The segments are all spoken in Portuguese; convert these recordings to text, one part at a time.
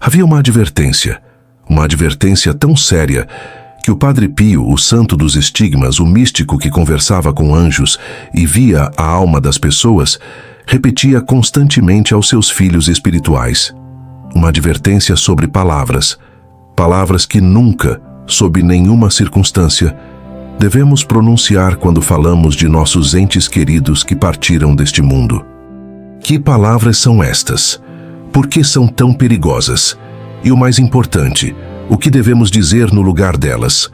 Havia uma advertência tão séria que o Padre Pio, o santo dos estigmas, o místico que conversava com anjos e via a alma das pessoas, repetia constantemente aos seus filhos espirituais. Uma advertência sobre palavras que nunca, sob nenhuma circunstância, devemos pronunciar quando falamos de nossos entes queridos que partiram deste mundo. Que palavras são estas? Por que são tão perigosas? E o mais importante, o que devemos dizer no lugar delas?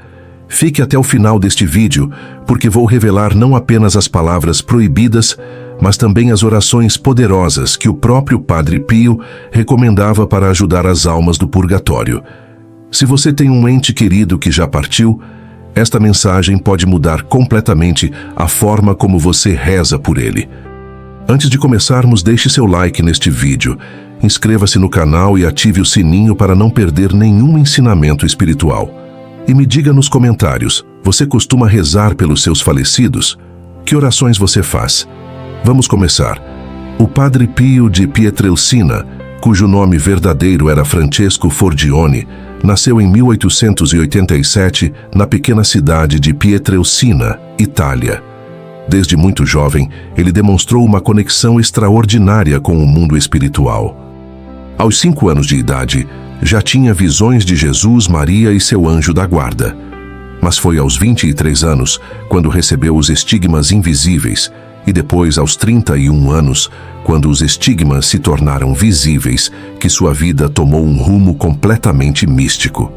Fique até o final deste vídeo, porque vou revelar não apenas as palavras proibidas, mas também as orações poderosas que o próprio Padre Pio recomendava para ajudar as almas do purgatório. Se você tem um ente querido que já partiu, esta mensagem pode mudar completamente a forma como você reza por ele. Antes de começarmos, deixe seu like neste vídeo, inscreva-se no canal e ative o sininho para não perder nenhum ensinamento espiritual. E me diga nos comentários, você costuma rezar pelos seus falecidos? Que orações você faz? Vamos começar. O Padre Pio de Pietrelcina, cujo nome verdadeiro era Francesco Forgione, nasceu em 1887 na pequena cidade de Pietrelcina, Itália. Desde muito jovem, ele demonstrou uma conexão extraordinária com o mundo espiritual. Aos 5 anos de idade, já tinha visões de Jesus, Maria e seu anjo da guarda. Mas foi aos 23 anos, quando recebeu os estigmas invisíveis, e depois aos 31 anos, quando os estigmas se tornaram visíveis, que sua vida tomou um rumo completamente místico.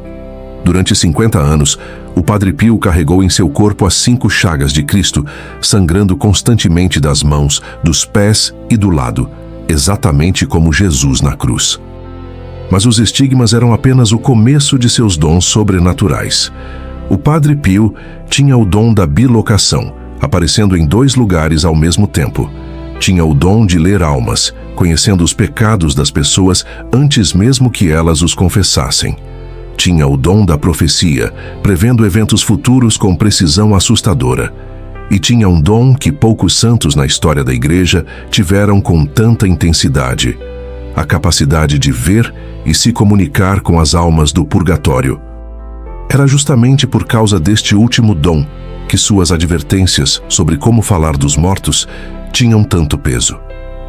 Durante 50 anos, o Padre Pio carregou em seu corpo as 5 chagas de Cristo, sangrando constantemente das mãos, dos pés e do lado, exatamente como Jesus na cruz. Mas os estigmas eram apenas o começo de seus dons sobrenaturais. O Padre Pio tinha o dom da bilocação, aparecendo em 2 lugares ao mesmo tempo. Tinha o dom de ler almas, conhecendo os pecados das pessoas antes mesmo que elas os confessassem. Tinha o dom da profecia, prevendo eventos futuros com precisão assustadora. E tinha um dom que poucos santos na história da Igreja tiveram com tanta intensidade: a capacidade de ver e se comunicar com as almas do purgatório. Era justamente por causa deste último dom que suas advertências sobre como falar dos mortos tinham tanto peso.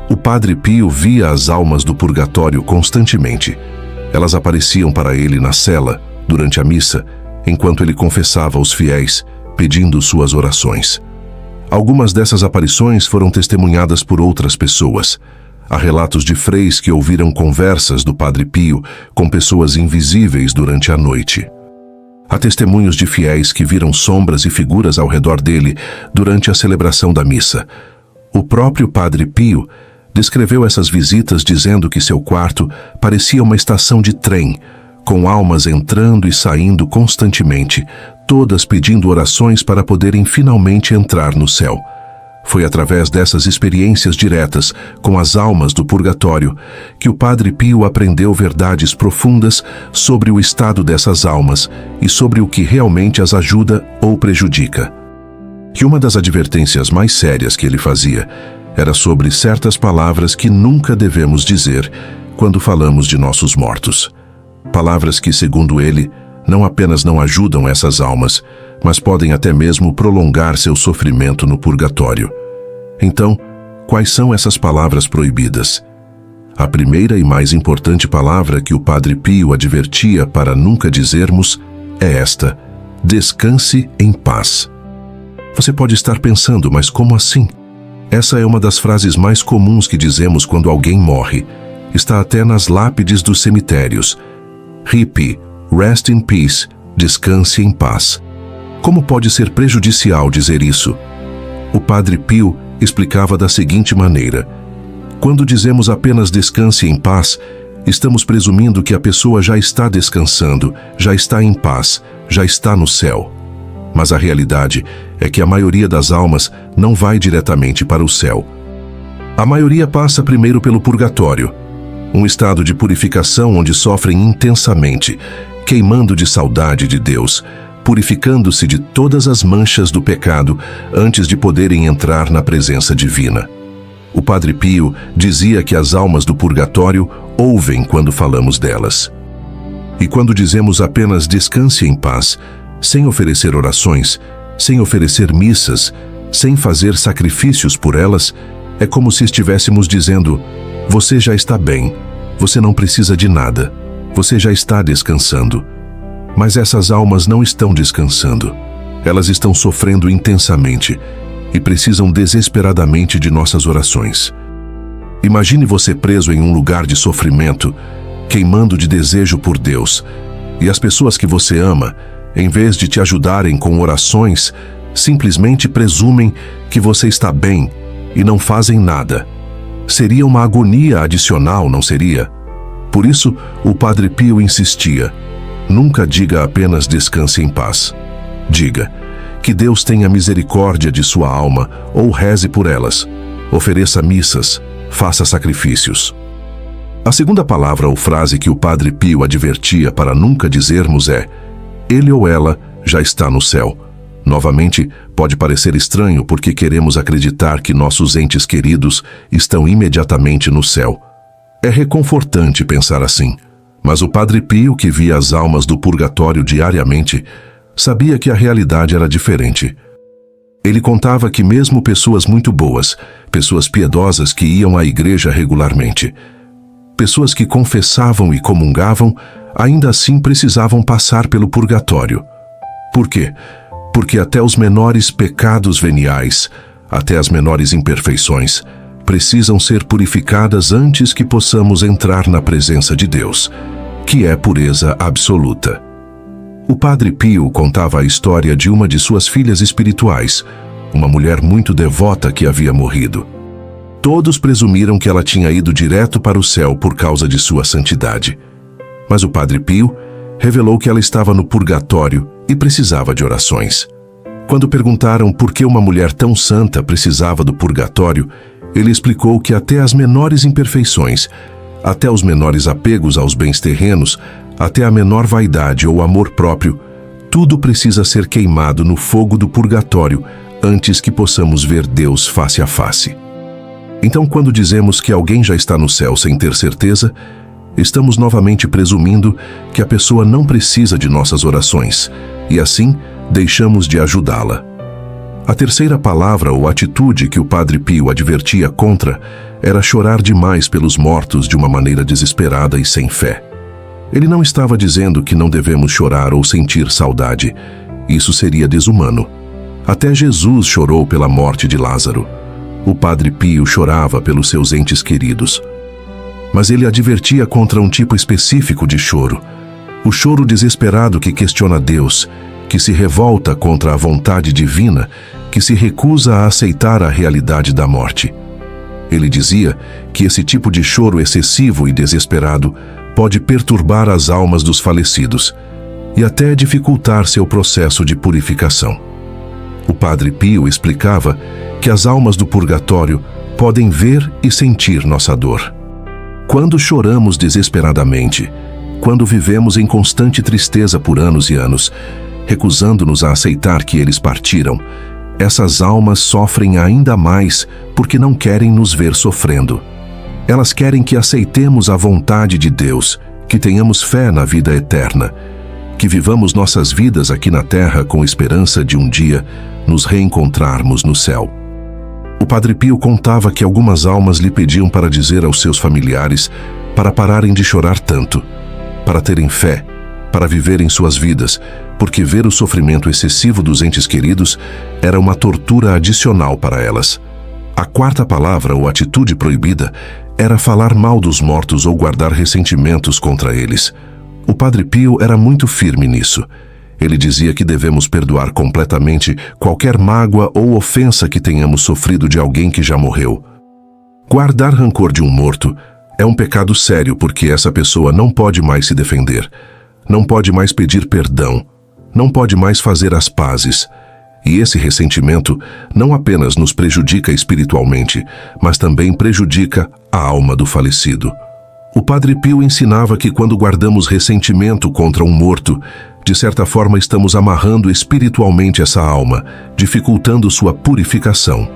O Padre Pio via as almas do purgatório constantemente. Elas apareciam para ele na cela, durante a missa, enquanto ele confessava aos fiéis, pedindo suas orações. Algumas dessas aparições foram testemunhadas por outras pessoas. Há relatos de freis que ouviram conversas do Padre Pio com pessoas invisíveis durante a noite. Há testemunhos de fiéis que viram sombras e figuras ao redor dele durante a celebração da missa. O próprio Padre Pio descreveu essas visitas dizendo que seu quarto parecia uma estação de trem, com almas entrando e saindo constantemente, todas pedindo orações para poderem finalmente entrar no céu. Foi através dessas experiências diretas com as almas do purgatório que o Padre Pio aprendeu verdades profundas sobre o estado dessas almas e sobre o que realmente as ajuda ou prejudica. Que uma das advertências mais sérias que ele fazia era sobre certas palavras que nunca devemos dizer quando falamos de nossos mortos. Palavras que, segundo ele, não apenas não ajudam essas almas, mas podem até mesmo prolongar seu sofrimento no purgatório. Então, quais são essas palavras proibidas? A primeira e mais importante palavra que o Padre Pio advertia para nunca dizermos é esta: descanse em paz. Você pode estar pensando, mas como assim? Essa é uma das frases mais comuns que dizemos quando alguém morre. Está até nas lápides dos cemitérios. RIP, Rest in Peace, descanse em paz. Como pode ser prejudicial dizer isso? O Padre Pio explicava da seguinte maneira: quando dizemos apenas descanse em paz, estamos presumindo que a pessoa já está descansando, já está em paz, já está no céu. Mas a realidade é que a maioria das almas não vai diretamente para o céu. A maioria passa primeiro pelo purgatório, um estado de purificação onde sofrem intensamente, queimando de saudade de Deus, purificando-se de todas as manchas do pecado antes de poderem entrar na presença divina. O Padre Pio dizia que as almas do purgatório ouvem quando falamos delas. E quando dizemos apenas descanse em paz, sem oferecer orações, sem oferecer missas, sem fazer sacrifícios por elas, é como se estivéssemos dizendo: você já está bem, você não precisa de nada, você já está descansando. Mas essas almas não estão descansando. Elas estão sofrendo intensamente e precisam desesperadamente de nossas orações. Imagine você preso em um lugar de sofrimento, queimando de desejo por Deus, e as pessoas que você ama, em vez de te ajudarem com orações, simplesmente presumem que você está bem e não fazem nada. Seria uma agonia adicional, não seria? Por isso, o Padre Pio insistia: nunca diga apenas descanse em paz. Diga que Deus tenha misericórdia de sua alma ou reze por elas. Ofereça missas, faça sacrifícios. A segunda palavra ou frase que o Padre Pio advertia para nunca dizermos é: ele ou ela já está no céu. Novamente, pode parecer estranho porque queremos acreditar que nossos entes queridos estão imediatamente no céu. É reconfortante pensar assim, mas o Padre Pio, que via as almas do purgatório diariamente, sabia que a realidade era diferente. Ele contava que mesmo pessoas muito boas, pessoas piedosas que iam à igreja regularmente, pessoas que confessavam e comungavam, ainda assim precisavam passar pelo purgatório. Por quê? Porque até os menores pecados veniais, até as menores imperfeições, precisam ser purificadas antes que possamos entrar na presença de Deus, que é pureza absoluta. O Padre Pio contava a história de uma de suas filhas espirituais, uma mulher muito devota que havia morrido. Todos presumiram que ela tinha ido direto para o céu por causa de sua santidade. Mas o Padre Pio revelou que ela estava no purgatório e precisava de orações. Quando perguntaram por que uma mulher tão santa precisava do purgatório, ele explicou que até as menores imperfeições, até os menores apegos aos bens terrenos, até a menor vaidade ou amor próprio, tudo precisa ser queimado no fogo do purgatório antes que possamos ver Deus face a face. Então, quando dizemos que alguém já está no céu sem ter certeza, estamos novamente presumindo que a pessoa não precisa de nossas orações, e assim deixamos de ajudá-la. A terceira palavra ou atitude que o Padre Pio advertia contra era chorar demais pelos mortos de uma maneira desesperada e sem fé. Ele não estava dizendo que não devemos chorar ou sentir saudade. Isso seria desumano. Até Jesus chorou pela morte de Lázaro. O Padre Pio chorava pelos seus entes queridos. Mas ele advertia contra um tipo específico de choro. O choro desesperado que questiona Deus, que se revolta contra a vontade divina, que se recusa a aceitar a realidade da morte. Ele dizia que esse tipo de choro excessivo e desesperado pode perturbar as almas dos falecidos e até dificultar seu processo de purificação. O Padre Pio explicava que as almas do purgatório podem ver e sentir nossa dor. Quando choramos desesperadamente, quando vivemos em constante tristeza por anos e anos, recusando-nos a aceitar que eles partiram, essas almas sofrem ainda mais porque não querem nos ver sofrendo. Elas querem que aceitemos a vontade de Deus, que tenhamos fé na vida eterna, que vivamos nossas vidas aqui na terra com esperança de um dia nos reencontrarmos no céu. O Padre Pio contava que algumas almas lhe pediam para dizer aos seus familiares para pararem de chorar tanto, para terem fé, para viverem suas vidas, porque ver o sofrimento excessivo dos entes queridos era uma tortura adicional para elas. A quarta palavra ou atitude proibida era falar mal dos mortos ou guardar ressentimentos contra eles. O Padre Pio era muito firme nisso. Ele dizia que devemos perdoar completamente qualquer mágoa ou ofensa que tenhamos sofrido de alguém que já morreu. Guardar rancor de um morto é um pecado sério porque essa pessoa não pode mais se defender, não pode mais pedir perdão, não pode mais fazer as pazes. E esse ressentimento não apenas nos prejudica espiritualmente, mas também prejudica a alma do falecido. O Padre Pio ensinava que quando guardamos ressentimento contra um morto, de certa forma estamos amarrando espiritualmente essa alma, dificultando sua purificação.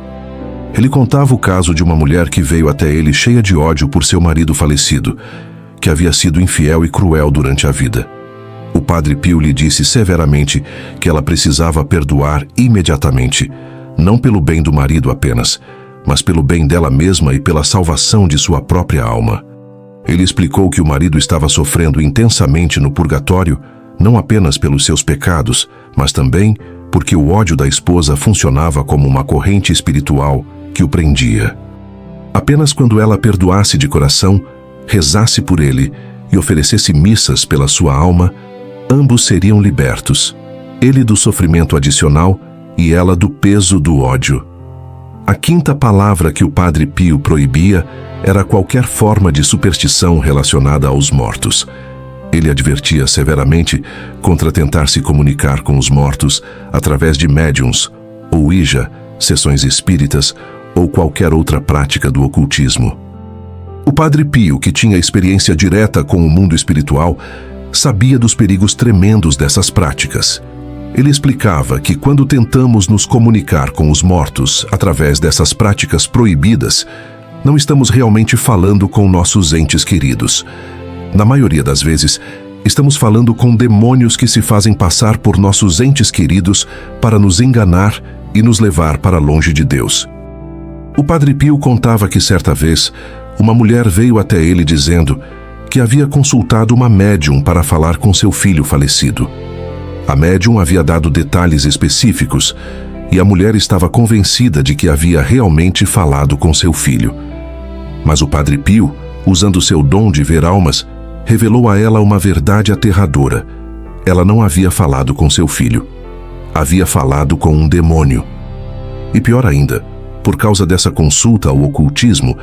Ele contava o caso de uma mulher que veio até ele cheia de ódio por seu marido falecido, que havia sido infiel e cruel durante a vida. O Padre Pio lhe disse severamente que ela precisava perdoar imediatamente, não pelo bem do marido apenas, mas pelo bem dela mesma e pela salvação de sua própria alma. Ele explicou que o marido estava sofrendo intensamente no purgatório, não apenas pelos seus pecados, mas também porque o ódio da esposa funcionava como uma corrente espiritual que o prendia. Apenas quando ela perdoasse de coração, rezasse por ele e oferecesse missas pela sua alma, ambos seriam libertos, ele do sofrimento adicional e ela do peso do ódio. A quinta palavra que o Padre Pio proibia era qualquer forma de superstição relacionada aos mortos. Ele advertia severamente contra tentar se comunicar com os mortos através de médiuns, ou Ouija, sessões espíritas ou qualquer outra prática do ocultismo. O Padre Pio, que tinha experiência direta com o mundo espiritual, sabia dos perigos tremendos dessas práticas. Ele explicava que quando tentamos nos comunicar com os mortos através dessas práticas proibidas, não estamos realmente falando com nossos entes queridos. Na maioria das vezes, estamos falando com demônios que se fazem passar por nossos entes queridos para nos enganar e nos levar para longe de Deus. O Padre Pio contava que certa vez, uma mulher veio até ele dizendo que havia consultado uma médium para falar com seu filho falecido. A médium havia dado detalhes específicos e a mulher estava convencida de que havia realmente falado com seu filho. Mas o Padre Pio, usando seu dom de ver almas, revelou a ela uma verdade aterradora. Ela não havia falado com seu filho. Havia falado com um demônio. E pior ainda, por causa dessa consulta ao ocultismo,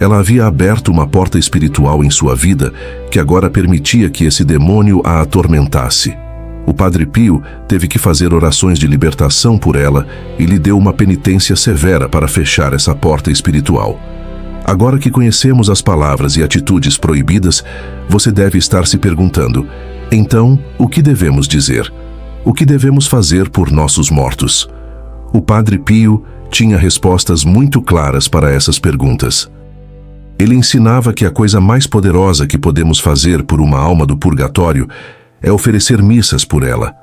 ela havia aberto uma porta espiritual em sua vida que agora permitia que esse demônio a atormentasse. O Padre Pio teve que fazer orações de libertação por ela e lhe deu uma penitência severa para fechar essa porta espiritual. Agora que conhecemos as palavras e atitudes proibidas, você deve estar se perguntando: então, o que devemos dizer? O que devemos fazer por nossos mortos? O Padre Pio tinha respostas muito claras para essas perguntas. Ele ensinava que a coisa mais poderosa que podemos fazer por uma alma do purgatório é oferecer missas por ela.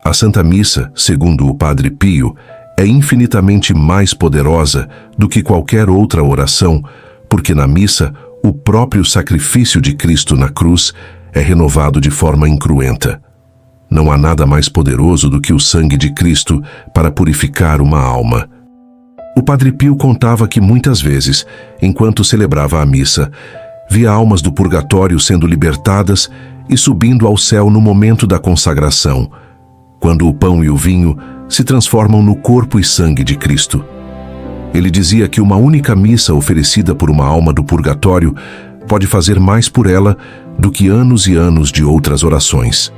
A Santa Missa, segundo o Padre Pio, é infinitamente mais poderosa do que qualquer outra oração, porque na missa, o próprio sacrifício de Cristo na cruz é renovado de forma incruenta. Não há nada mais poderoso do que o sangue de Cristo para purificar uma alma. O Padre Pio contava que muitas vezes, enquanto celebrava a missa, via almas do purgatório sendo libertadas e subindo ao céu no momento da consagração, quando o pão e o vinho se transformam no corpo e sangue de Cristo. Ele dizia que uma única missa oferecida por uma alma do purgatório pode fazer mais por ela do que anos e anos de outras orações.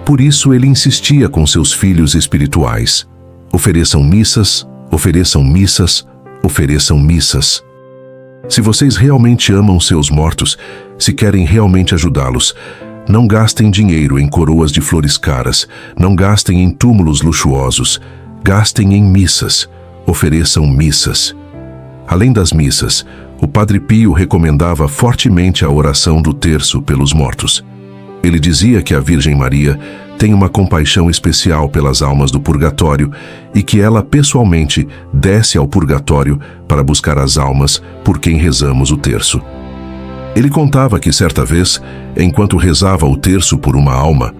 Por isso ele insistia com seus filhos espirituais: ofereçam missas, ofereçam missas, ofereçam missas. Se vocês realmente amam seus mortos, se querem realmente ajudá-los, não gastem dinheiro em coroas de flores caras, não gastem em túmulos luxuosos, gastem em missas, ofereçam missas. Além das missas, o Padre Pio recomendava fortemente a oração do terço pelos mortos. Ele dizia que a Virgem Maria tem uma compaixão especial pelas almas do purgatório e que ela pessoalmente desce ao purgatório para buscar as almas por quem rezamos o terço. Ele contava que certa vez, enquanto rezava o terço por uma alma,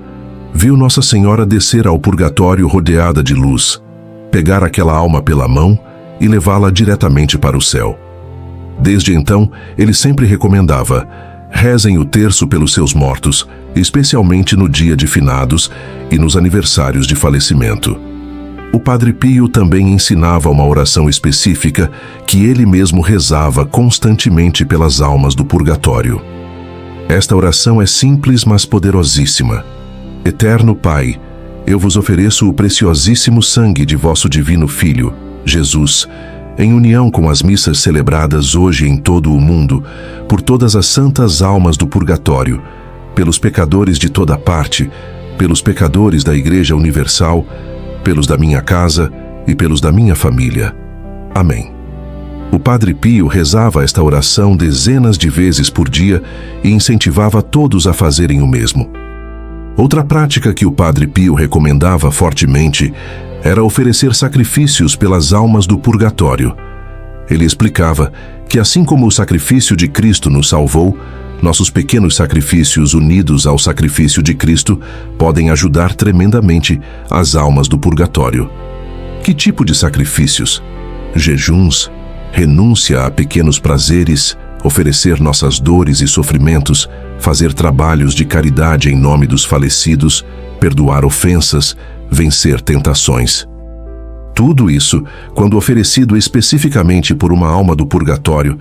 viu Nossa Senhora descer ao purgatório rodeada de luz, pegar aquela alma pela mão e levá-la diretamente para o céu. Desde então, ele sempre recomendava: rezem o terço pelos seus mortos, especialmente no dia de finados e nos aniversários de falecimento. O Padre Pio também ensinava uma oração específica que ele mesmo rezava constantemente pelas almas do purgatório. Esta oração é simples, mas poderosíssima. Eterno Pai, eu vos ofereço o preciosíssimo sangue de vosso divino Filho, Jesus, em união com as missas celebradas hoje em todo o mundo, por todas as santas almas do purgatório, pelos pecadores de toda parte, pelos pecadores da Igreja Universal, pelos da minha casa e pelos da minha família. Amém. O Padre Pio rezava esta oração dezenas de vezes por dia e incentivava todos a fazerem o mesmo. Outra prática que o Padre Pio recomendava fortemente era oferecer sacrifícios pelas almas do purgatório. Ele explicava que, assim como o sacrifício de Cristo nos salvou, nossos pequenos sacrifícios unidos ao sacrifício de Cristo podem ajudar tremendamente as almas do purgatório. Que tipo de sacrifícios? Jejuns, renúncia a pequenos prazeres, oferecer nossas dores e sofrimentos, fazer trabalhos de caridade em nome dos falecidos, perdoar ofensas, vencer tentações. Tudo isso, quando oferecido especificamente por uma alma do purgatório,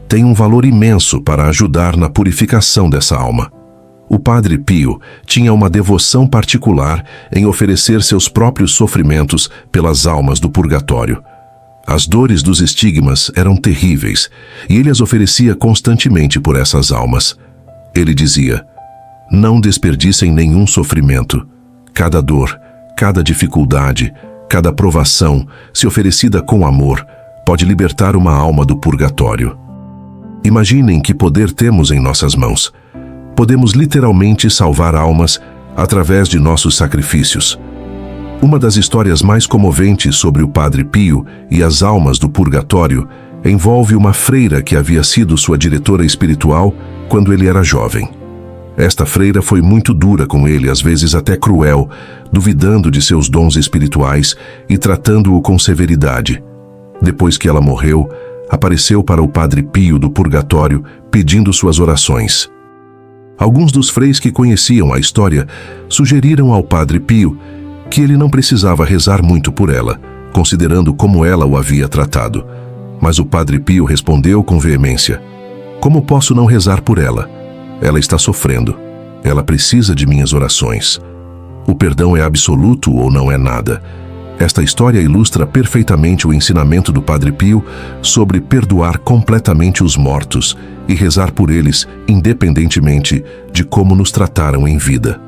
tem um valor imenso para ajudar na purificação dessa alma. O Padre Pio tinha uma devoção particular em oferecer seus próprios sofrimentos pelas almas do purgatório. As dores dos estigmas eram terríveis e ele as oferecia constantemente por essas almas. Ele dizia: não desperdicem nenhum sofrimento. Cada dor, cada dificuldade, cada provação, se oferecida com amor, pode libertar uma alma do purgatório. Imaginem que poder temos em nossas mãos. Podemos literalmente salvar almas através de nossos sacrifícios. Uma das histórias mais comoventes sobre o Padre Pio e as almas do purgatório envolve uma freira que havia sido sua diretora espiritual quando ele era jovem. Esta freira foi muito dura com ele, às vezes até cruel, duvidando de seus dons espirituais e tratando-o com severidade. Depois que ela morreu, apareceu para o Padre Pio do purgatório pedindo suas orações. Alguns dos freis que conheciam a história sugeriram ao Padre Pio que ele não precisava rezar muito por ela, considerando como ela o havia tratado. Mas o Padre Pio respondeu com veemência: como posso não rezar por ela? Ela está sofrendo. Ela precisa de minhas orações. O perdão é absoluto ou não é nada? Esta história ilustra perfeitamente o ensinamento do Padre Pio sobre perdoar completamente os mortos e rezar por eles independentemente de como nos trataram em vida.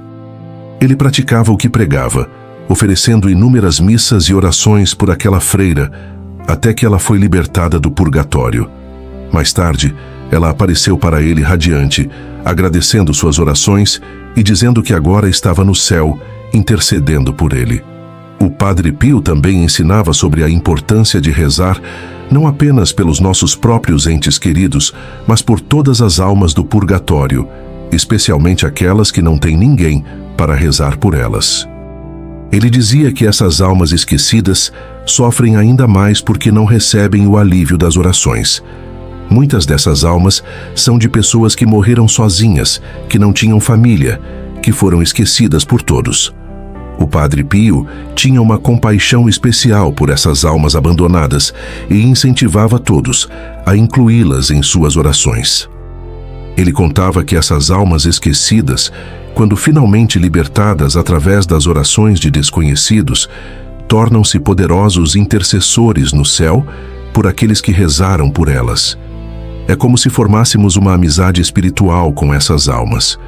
Ele praticava o que pregava, oferecendo inúmeras missas e orações por aquela freira, até que ela foi libertada do purgatório. Mais tarde, ela apareceu para ele radiante, agradecendo suas orações e dizendo que agora estava no céu, intercedendo por ele. O Padre Pio também ensinava sobre a importância de rezar não apenas pelos nossos próprios entes queridos, mas por todas as almas do purgatório, especialmente aquelas que não têm ninguém para rezar por elas. Ele dizia que essas almas esquecidas sofrem ainda mais porque não recebem o alívio das orações. Muitas dessas almas são de pessoas que morreram sozinhas, que não tinham família, que foram esquecidas por todos. O Padre Pio tinha uma compaixão especial por essas almas abandonadas e incentivava todos a incluí-las em suas orações. Ele contava que essas almas esquecidas, quando finalmente libertadas através das orações de desconhecidos, tornam-se poderosos intercessores no céu por aqueles que rezaram por elas. É como se formássemos uma amizade espiritual com essas almas.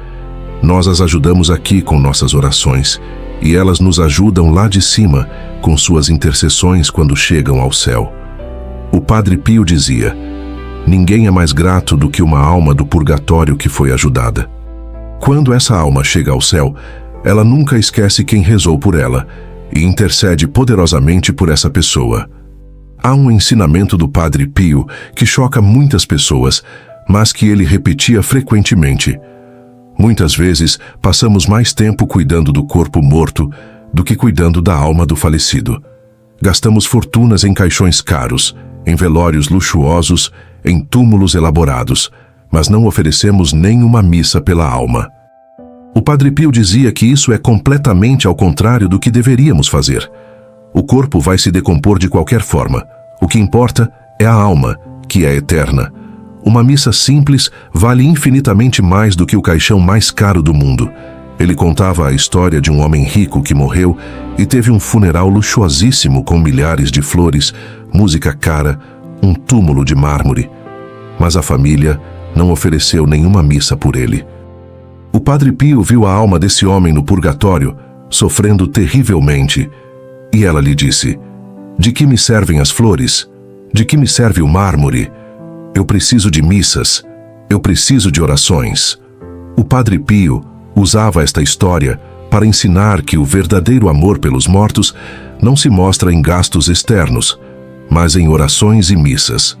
Nós as ajudamos aqui com nossas orações, e elas nos ajudam lá de cima com suas intercessões quando chegam ao céu. O Padre Pio dizia: ninguém é mais grato do que uma alma do purgatório que foi ajudada. Quando essa alma chega ao céu, ela nunca esquece quem rezou por ela e intercede poderosamente por essa pessoa. Há um ensinamento do Padre Pio que choca muitas pessoas, mas que ele repetia frequentemente. Muitas vezes, passamos mais tempo cuidando do corpo morto do que cuidando da alma do falecido. Gastamos fortunas em caixões caros, em velórios luxuosos, em túmulos elaborados, mas não oferecemos nenhuma missa pela alma. O Padre Pio dizia que isso é completamente ao contrário do que deveríamos fazer. O corpo vai se decompor de qualquer forma. O que importa é a alma, que é eterna. Uma missa simples vale infinitamente mais do que o caixão mais caro do mundo. Ele contava a história de um homem rico que morreu e teve um funeral luxuosíssimo com milhares de flores, música cara, um túmulo de mármore. Mas a família não ofereceu nenhuma missa por ele. O Padre Pio viu a alma desse homem no purgatório, sofrendo terrivelmente, e ela lhe disse: de que me servem as flores? De que me serve o mármore? Eu preciso de missas. Eu preciso de orações. O Padre Pio usava esta história para ensinar que o verdadeiro amor pelos mortos não se mostra em gastos externos, mas em orações e missas.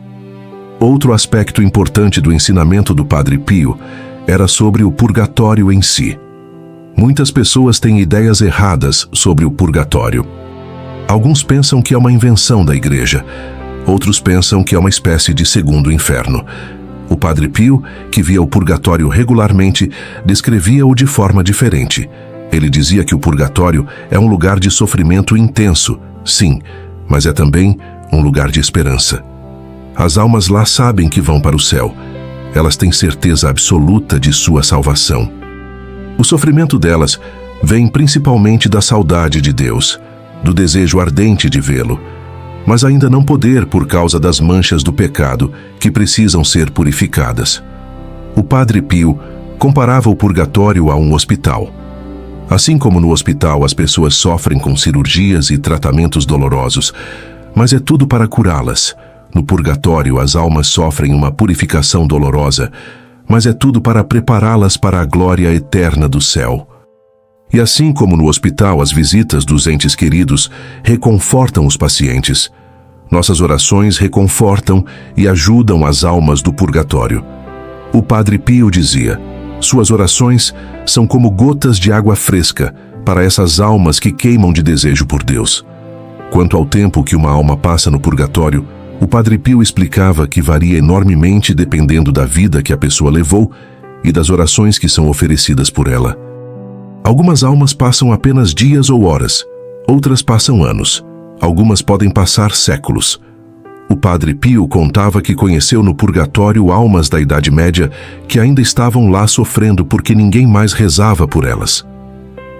Outro aspecto importante do ensinamento do Padre Pio era sobre o purgatório em si. Muitas pessoas têm ideias erradas sobre o purgatório. Alguns pensam que é uma invenção da Igreja, outros pensam que é uma espécie de segundo inferno. O Padre Pio, que via o purgatório regularmente, descrevia-o de forma diferente. Ele dizia que o purgatório é um lugar de sofrimento intenso, sim, mas é também um lugar de esperança. As almas lá sabem que vão para o céu. Elas têm certeza absoluta de sua salvação. O sofrimento delas vem principalmente da saudade de Deus, do desejo ardente de vê-lo, mas ainda não poder por causa das manchas do pecado que precisam ser purificadas. O Padre Pio comparava o purgatório a um hospital. Assim como no hospital as pessoas sofrem com cirurgias e tratamentos dolorosos, mas é tudo para curá-las. No purgatório as almas sofrem uma purificação dolorosa, mas é tudo para prepará-las para a glória eterna do céu. E assim como no hospital as visitas dos entes queridos reconfortam os pacientes, nossas orações reconfortam e ajudam as almas do purgatório. O Padre Pio dizia: suas orações são como gotas de água fresca para essas almas que queimam de desejo por Deus. Quanto ao tempo que uma alma passa no purgatório, o Padre Pio explicava que varia enormemente dependendo da vida que a pessoa levou e das orações que são oferecidas por ela. Algumas almas passam apenas dias ou horas, outras passam anos, algumas podem passar séculos. O Padre Pio contava que conheceu no purgatório almas da Idade Média que ainda estavam lá sofrendo porque ninguém mais rezava por elas.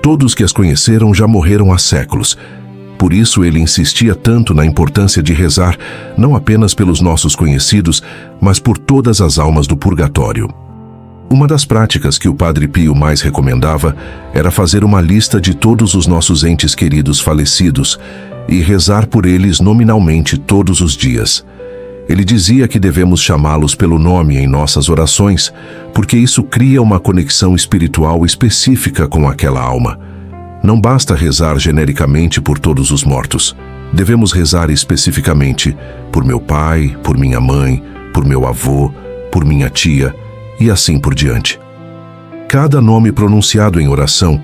Todos que as conheceram já morreram há séculos. Por isso ele insistia tanto na importância de rezar, não apenas pelos nossos conhecidos, mas por todas as almas do purgatório. Uma das práticas que o Padre Pio mais recomendava era fazer uma lista de todos os nossos entes queridos falecidos e rezar por eles nominalmente todos os dias. Ele dizia que devemos chamá-los pelo nome em nossas orações, porque isso cria uma conexão espiritual específica com aquela alma. Não basta rezar genericamente por todos os mortos. Devemos rezar especificamente por meu pai, por minha mãe, por meu avô, por minha tia, e assim por diante. Cada nome pronunciado em oração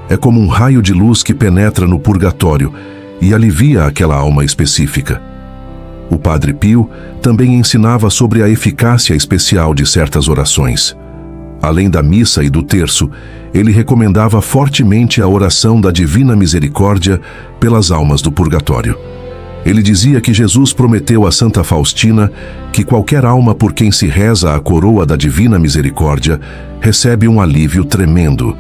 é como um raio de luz que penetra no purgatório e alivia aquela alma específica. O Padre Pio também ensinava sobre a eficácia especial de certas orações. Além da missa e do terço, ele recomendava fortemente a oração da Divina Misericórdia pelas almas do purgatório. Ele dizia que Jesus prometeu a Santa Faustina que qualquer alma por quem se reza a coroa da Divina Misericórdia recebe um alívio tremendo.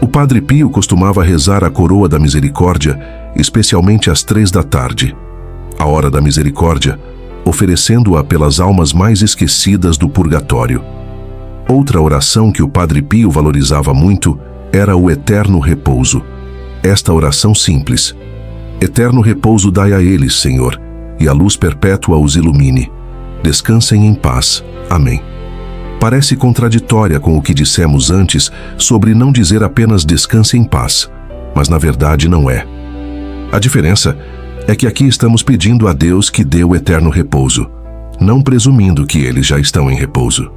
O Padre Pio costumava rezar a coroa da misericórdia, especialmente às 3 da tarde, a hora da misericórdia, oferecendo-a pelas almas mais esquecidas do purgatório. Outra oração que o Padre Pio valorizava muito era o eterno repouso. Esta oração simples: eterno repouso dai a eles, Senhor, e a luz perpétua os ilumine. Descansem em paz. Amém. Parece contraditória com o que dissemos antes sobre não dizer apenas descanse em paz, mas na verdade não é. A diferença é que aqui estamos pedindo a Deus que dê o eterno repouso, não presumindo que eles já estão em repouso.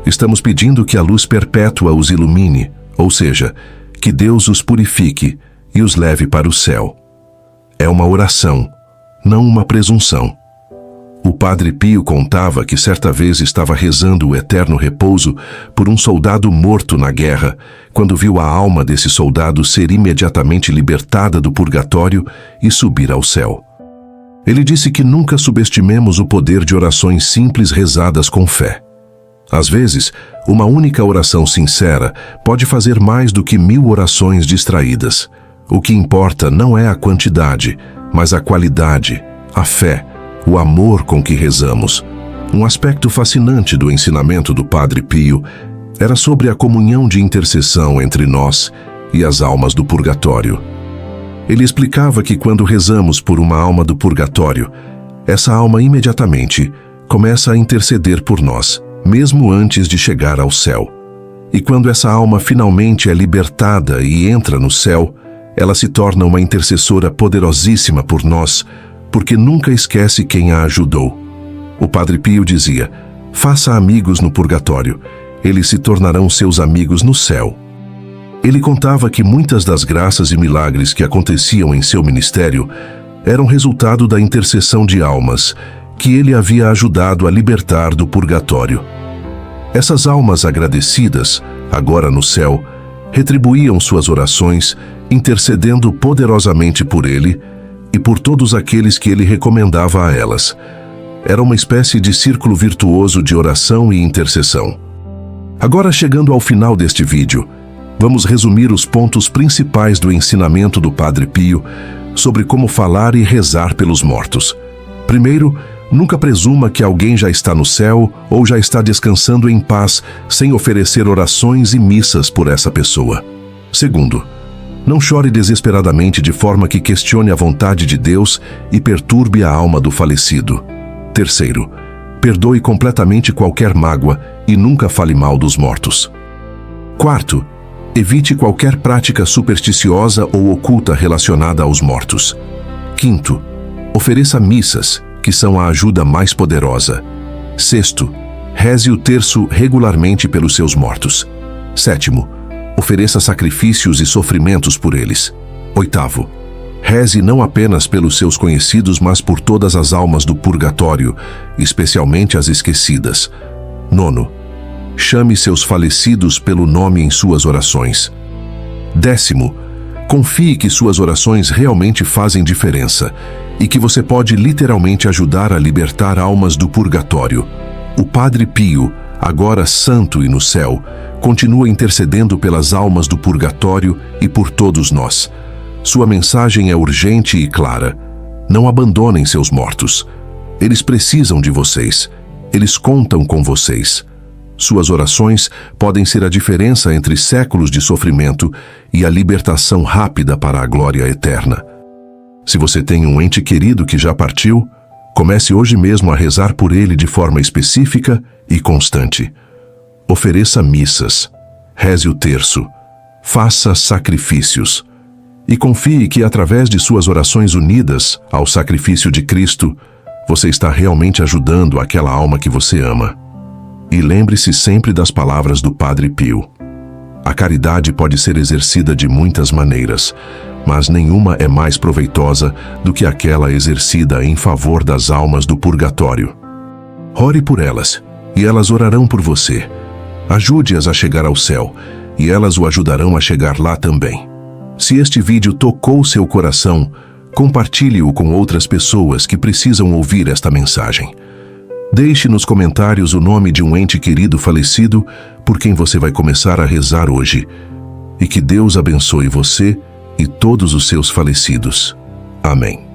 Estamos pedindo que a luz perpétua os ilumine, ou seja, que Deus os purifique e os leve para o céu. É uma oração, não uma presunção. O Padre Pio contava que certa vez estava rezando o eterno repouso por um soldado morto na guerra, quando viu a alma desse soldado ser imediatamente libertada do purgatório e subir ao céu. Ele disse que nunca subestimemos o poder de orações simples rezadas com fé. Às vezes, uma única oração sincera pode fazer mais do que 1000 orações distraídas. O que importa não é a quantidade, mas a qualidade, a fé, o amor com que rezamos. Um aspecto fascinante do ensinamento do Padre Pio era sobre a comunhão de intercessão entre nós e as almas do purgatório. Ele explicava que quando rezamos por uma alma do purgatório, essa alma imediatamente começa a interceder por nós, mesmo antes de chegar ao céu. E quando essa alma finalmente é libertada e entra no céu, ela se torna uma intercessora poderosíssima por nós, porque nunca esquece quem a ajudou. O Padre Pio dizia: faça amigos no purgatório, eles se tornarão seus amigos no céu. Ele contava que muitas das graças e milagres que aconteciam em seu ministério eram resultado da intercessão de almas que ele havia ajudado a libertar do purgatório. Essas almas agradecidas, agora no céu, retribuíam suas orações, intercedendo poderosamente por ele e por todos aqueles que ele recomendava a elas. Era uma espécie de círculo virtuoso de oração e intercessão. Agora, chegando ao final deste vídeo, vamos resumir os pontos principais do ensinamento do Padre Pio sobre como falar e rezar pelos mortos. Primeiro, nunca presuma que alguém já está no céu ou já está descansando em paz sem oferecer orações e missas por essa pessoa. Segundo, não chore desesperadamente de forma que questione a vontade de Deus e perturbe a alma do falecido. Terceiro, perdoe completamente qualquer mágoa e nunca fale mal dos mortos. Quarto, evite qualquer prática supersticiosa ou oculta relacionada aos mortos. Quinto, ofereça missas, que são a ajuda mais poderosa. Sexto, reze o terço regularmente pelos seus mortos. Sétimo, ofereça sacrifícios e sofrimentos por eles. Oitavo, reze não apenas pelos seus conhecidos, mas por todas as almas do purgatório, especialmente as esquecidas. Nono, chame seus falecidos pelo nome em suas orações. Décimo, confie que suas orações realmente fazem diferença e que você pode literalmente ajudar a libertar almas do purgatório. O Padre Pio, agora santo e no céu, continua intercedendo pelas almas do purgatório e por todos nós. Sua mensagem é urgente e clara. Não abandonem seus mortos. Eles precisam de vocês. Eles contam com vocês. Suas orações podem ser a diferença entre séculos de sofrimento e a libertação rápida para a glória eterna. Se você tem um ente querido que já partiu, comece hoje mesmo a rezar por ele de forma específica e constante. Ofereça missas, reze o terço, faça sacrifícios e confie que através de suas orações unidas ao sacrifício de Cristo, você está realmente ajudando aquela alma que você ama. E lembre-se sempre das palavras do Padre Pio. A caridade pode ser exercida de muitas maneiras, mas nenhuma é mais proveitosa do que aquela exercida em favor das almas do purgatório. Ore por elas, e elas orarão por você. Ajude-as a chegar ao céu, e elas o ajudarão a chegar lá também. Se este vídeo tocou seu coração, compartilhe-o com outras pessoas que precisam ouvir esta mensagem. Deixe nos comentários o nome de um ente querido falecido por quem você vai começar a rezar hoje. E que Deus abençoe você e todos os seus falecidos. Amém.